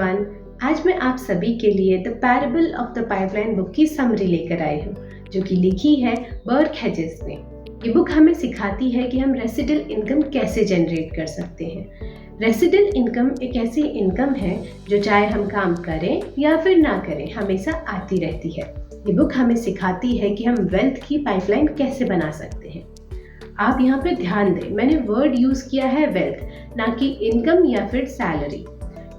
Everyone. आज मैं आप सभी के लिए the parable of the pipeline book की समरी लेकर आई हूँ, जो कि लिखी है बर्क हेजेस ने। ये बुक हमें सिखाती है कि हम रेसिडुअल इनकम कैसे जनरेट कर सकते हैं। रेसिडुअल इनकम एक ऐसी इनकम है जो चाहे हम काम करें या फिर ना करें हमेशा आती रहती है। ये बुक हमें सिखाती है कि हम वेल्थ की पाइपलाइन कैसे बना सकते हैं। आप यहाँ पे ध्यान दें, मैंने वर्ड यूज किया है वेल्थ, ना कि इनकम या फिर सैलरी।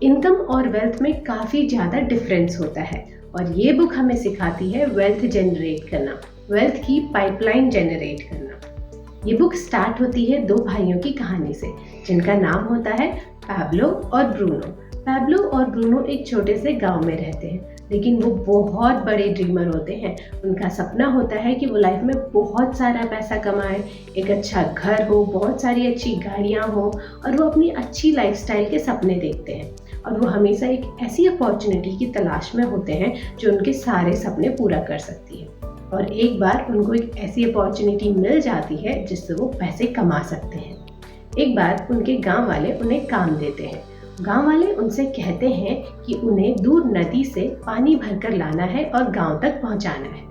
इनकम और वेल्थ में काफी ज्यादा डिफरेंस होता है और ये बुक हमें सिखाती है वेल्थ जनरेट करना, वेल्थ की पाइपलाइन जनरेट करना। ये बुक स्टार्ट होती है दो भाइयों की कहानी से, जिनका नाम होता है पैब्लो और ब्रूनो। पैब्लो और ब्रूनो एक छोटे से गांव में रहते हैं, लेकिन वो बहुत बड़े ड्रीमर होते हैं। उनका सपना होता है कि वो लाइफ में बहुत सारा पैसा कमाए, एक अच्छा घर हो, बहुत सारी अच्छी गाड़ियाँ हो और वो अपनी अच्छी लाइफस्टाइल के सपने देखते हैं। और वो हमेशा एक ऐसी अपॉर्चुनिटी की तलाश में होते हैं जो उनके सारे सपने पूरा कर सकती है। और एक बार उनको एक ऐसी अपॉर्चुनिटी मिल जाती है जिससे वो पैसे कमा सकते हैं। एक बार उनके गांव वाले उन्हें काम देते हैं। गांव वाले उनसे कहते हैं कि उन्हें दूर नदी से पानी भरकर लाना है और गांव तक पहुंचाना है।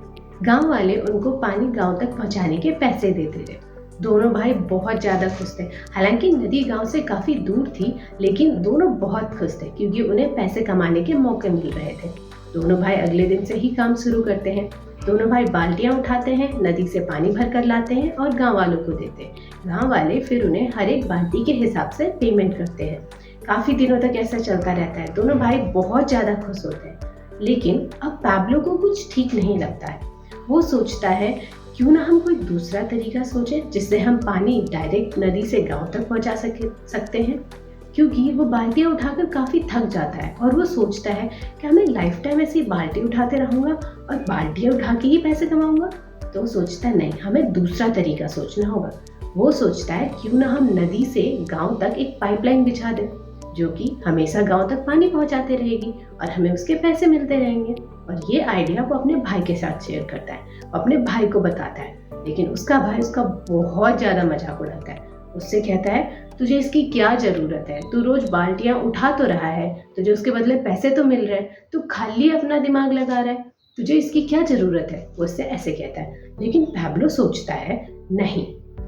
गांव वाले उनको पानी गांव तक पहुंचाने के पैसे देते थे। दोनों भाई बहुत ज़्यादा खुश थे। हालांकि नदी गांव से काफ़ी दूर थी, लेकिन दोनों बहुत खुश थे क्योंकि उन्हें पैसे कमाने के मौके मिल रहे थे। दोनों भाई अगले दिन से ही काम शुरू करते हैं। दोनों भाई बाल्टियाँ उठाते हैं, नदी से पानी भर कर लाते हैं और गाँव वालों को देते हैं। गाँव वाले फिर उन्हें हर एक बाल्टी के हिसाब से पेमेंट करते हैं। काफ़ी दिनों तक ऐसा चलता रहता है। दोनों भाई बहुत ज़्यादा खुश होते हैं। लेकिन अब पैब्लो को कुछ ठीक नहीं लगता है। वो सोचता है क्यों ना हम कोई दूसरा तरीका सोचें जिससे हम पानी डायरेक्ट नदी से गांव तक पहुंचा सकते हैं। क्योंकि वो बाल्टियाँ उठाकर काफ़ी थक जाता है और वो सोचता है कि मैं लाइफ टाइम ऐसी बाल्टी उठाते रहूँगा और बाल्टियाँ उठा के ही पैसे कमाऊँगा। तो वो सोचता है नहीं, हमें दूसरा तरीका सोचना होगा। वो सोचता है क्यों ना हम नदी से गाँव तक एक पाइपलाइन बिछा दें जो कि हमेशा गांव तक पानी पहुंचाते रहेगी और हमें उसके पैसे मिलते रहेंगे। और ये आइडिया वो अपने भाई के साथ शेयर करता है, अपने भाई को बताता है। लेकिन उसका भाई उसका बहुत ज़्यादा मजाक उड़ाता है। उससे कहता है तुझे इसकी क्या ज़रूरत है, तू रोज़ बाल्टियाँ उठा तो रहा है, तुझे उसके बदले पैसे तो मिल रहे हैं, तू खाली अपना दिमाग लगा रहा है, तुझे इसकी क्या ज़रूरत है। वो उससे ऐसे कहता है। लेकिन पैब्लो सोचता है नहीं,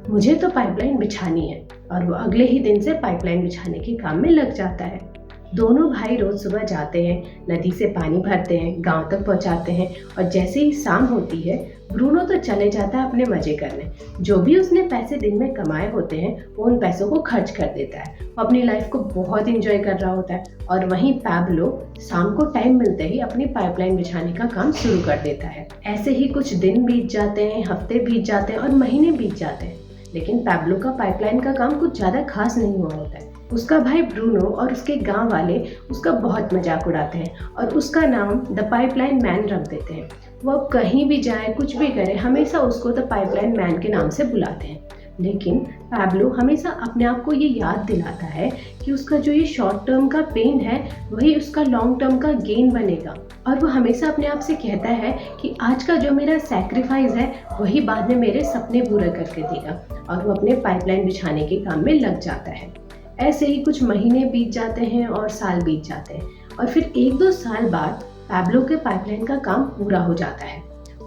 मुझे तो पाइपलाइन बिछानी है, और वो अगले ही दिन से पाइपलाइन बिछाने के काम में लग जाता है। दोनों भाई रोज सुबह जाते हैं, नदी से पानी भरते हैं, गांव तक पहुंचाते हैं और जैसे ही शाम होती है ब्रूनो तो चले जाता है अपने मजे करने। जो भी उसने पैसे दिन में कमाए होते हैं वो उन पैसों को खर्च कर देता है। वो अपनी लाइफ को बहुत एंजॉय कर रहा होता है। और वहीं पैब्लो शाम को टाइम मिलते ही अपनी पाइपलाइन बिछाने का काम शुरू कर देता है। ऐसे ही कुछ दिन बीत जाते हैं, हफ्ते बीत जाते हैं और महीने बीत जाते हैं। लेकिन पैब्लो का पाइपलाइन का काम कुछ ज़्यादा खास नहीं हुआ होता है। उसका भाई ब्रूनो और उसके गांव वाले उसका बहुत मजाक उड़ाते हैं और उसका नाम द पाइपलाइन मैन रख देते हैं। वो अब कहीं भी जाए, कुछ भी करे, हमेशा उसको द पाइपलाइन मैन के नाम से बुलाते हैं। लेकिन पैब्लो हमेशा अपने आप को ये याद दिलाता है कि उसका जो ये शॉर्ट टर्म का पेन है वही उसका लॉन्ग टर्म का गेन बनेगा। और वो हमेशा अपने आप से कहता है कि आज का जो मेरा सैक्रिफाइस है वही बाद में मेरे सपने पूरे करके देगा। और वो अपने पाइपलाइन बिछाने के काम में लग जाता है। ऐसे ही कुछ महीने बीत जाते हैं और साल बीत जाते हैं और फिर 1-2 साल बाद पैब्लो के पाइपलाइन का काम पूरा हो जाता है।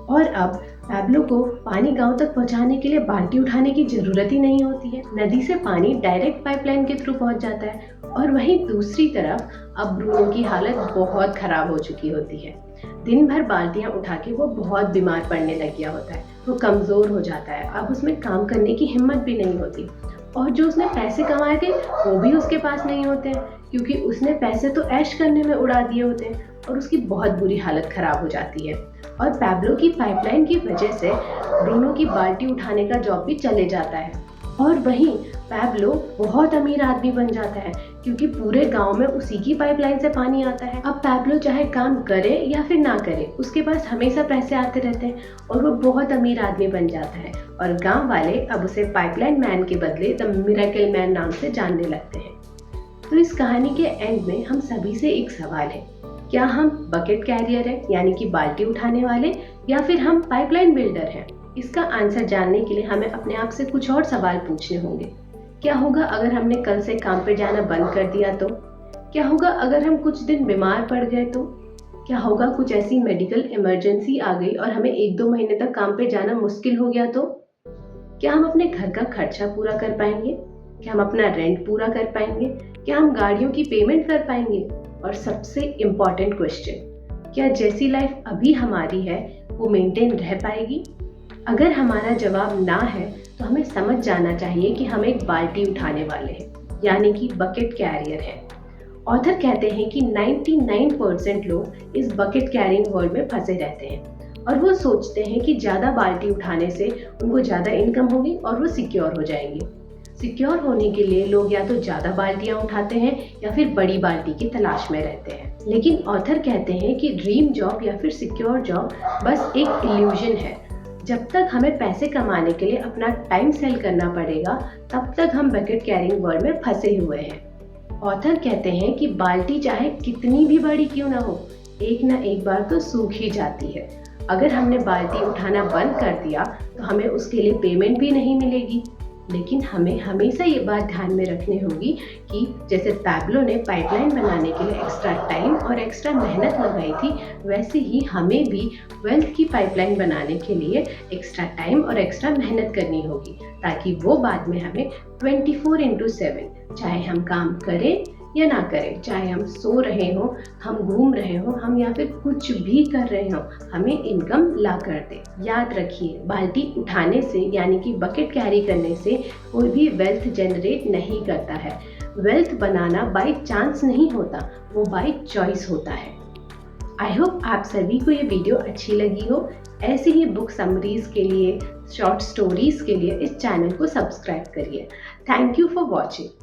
और अब पैब्लो को पानी गांव तक पहुंचाने के लिए बाल्टी उठाने की जरूरत ही नहीं होती है। नदी से पानी डायरेक्ट पाइपलाइन के थ्रू पहुंच जाता है। और वहीं दूसरी तरफ अब ब्रूनो की हालत बहुत खराब हो चुकी होती है। दिन भर बाल्टियां उठा के वो बहुत बीमार पड़ने लग गया होता है। वो कमज़ोर हो जाता है। अब उसमें काम करने की हिम्मत भी नहीं होती। और जो उसने पैसे कमाए थे वो भी उसके पास नहीं होते हैं, क्योंकि उसने पैसे तो ऐश करने में उड़ा दिए होते हैं। और उसकी बहुत बुरी हालत खराब हो जाती है। और पैब्लो की पाइपलाइन की वजह से ब्रूनो की बाल्टी उठाने का जॉब भी चले जाता है। और वहीं पैब्लो बहुत अमीर आदमी बन जाता है, क्योंकि पूरे गांव में उसी की पाइपलाइन से पानी आता है। अब पैब्लो चाहे काम करे या फिर ना करे, उसके पास हमेशा पैसे आते रहते हैं और वो बहुत अमीर आदमी बन जाता है। और गांव वाले अब उसे पाइपलाइन मैन के बदले द मिरेकल मैन नाम से जानने लगते हैं। तो इस कहानी के एंड में हम सभी से एक सवाल है, क्या हम बकेट कैरियर हैं, यानी कि बाल्टी उठाने वाले, या फिर हम पाइपलाइन बिल्डर हैं? इसका आंसर जानने के लिए हमें अपने आप से कुछ और सवाल पूछने होंगे। क्या होगा अगर हमने कल से काम पे जाना बंद कर दिया तो? क्या होगा अगर हम कुछ दिन बीमार पड़ गए तो? क्या होगा कुछ ऐसी मेडिकल इमरजेंसी आ गई और हमें 1-2 महीने तक काम पे जाना मुश्किल हो गया तो? क्या हम अपने घर का खर्चा पूरा कर पाएंगे? क्या हम अपना रेंट पूरा कर पाएंगे? क्या हम गाड़ियों की पेमेंट कर पाएंगे? और सबसे इम्पोर्टेंट क्वेश्चन, क्या जैसी लाइफ अभी हमारी है वो मेंटेन रह पाएगी? अगर हमारा जवाब ना है तो हमें समझ जाना चाहिए कि हम एक बाल्टी उठाने वाले हैं, यानी कि बकेट कैरियर है। ऑथर कहते हैं कि 99% लोग इस बकेट कैरिंग वर्ल्ड में फंसे रहते हैं और वो सोचते हैं कि ज़्यादा बाल्टी उठाने से उनको ज़्यादा इनकम होगी और वो सिक्योर हो जाएंगे। सिक्योर होने के लिए लोग या तो ज़्यादा बाल्टियाँ उठाते हैं या फिर बड़ी बाल्टी की तलाश में रहते हैं। लेकिन ऑथर कहते हैं कि ड्रीम जॉब या फिर सिक्योर जॉब बस एक इल्यूजन है। जब तक हमें पैसे कमाने के लिए अपना टाइम सेल करना पड़ेगा, तब तक हम बकेट कैरिंग वर्ल्ड में फंसे हुए हैं। ऑथर कहते हैं कि बाल्टी चाहे कितनी भी बड़ी क्यों ना हो, एक ना एक बार तो सूख ही जाती है। अगर हमने बाल्टी उठाना बंद कर दिया तो हमें उसके लिए पेमेंट भी नहीं मिलेगी। लेकिन हमें हमेशा ये बात ध्यान में रखनी होगी कि जैसे पैब्लो ने पाइपलाइन बनाने के लिए एक्स्ट्रा टाइम और एक्स्ट्रा मेहनत लगाई थी, वैसे ही हमें भी वेल्थ की पाइपलाइन बनाने के लिए एक्स्ट्रा टाइम और एक्स्ट्रा मेहनत करनी होगी, ताकि वो बाद में हमें 24/7 चाहे हम काम करें या ना करें, चाहे हम सो रहे हो, हम घूम रहे हो, हम या फिर कुछ भी कर रहे हो, हमें इनकम ला कर दे। याद रखिए, बाल्टी उठाने से यानी कि बकेट कैरी करने से कोई भी वेल्थ जनरेट नहीं करता है। वेल्थ बनाना बाय चांस नहीं होता, वो बाय चॉइस होता है। आई होप आप सभी को ये वीडियो अच्छी लगी हो। ऐसे ही बुक समरीज के लिए, शॉर्ट स्टोरीज के लिए इस चैनल को सब्सक्राइब करिए। Thank you for watching.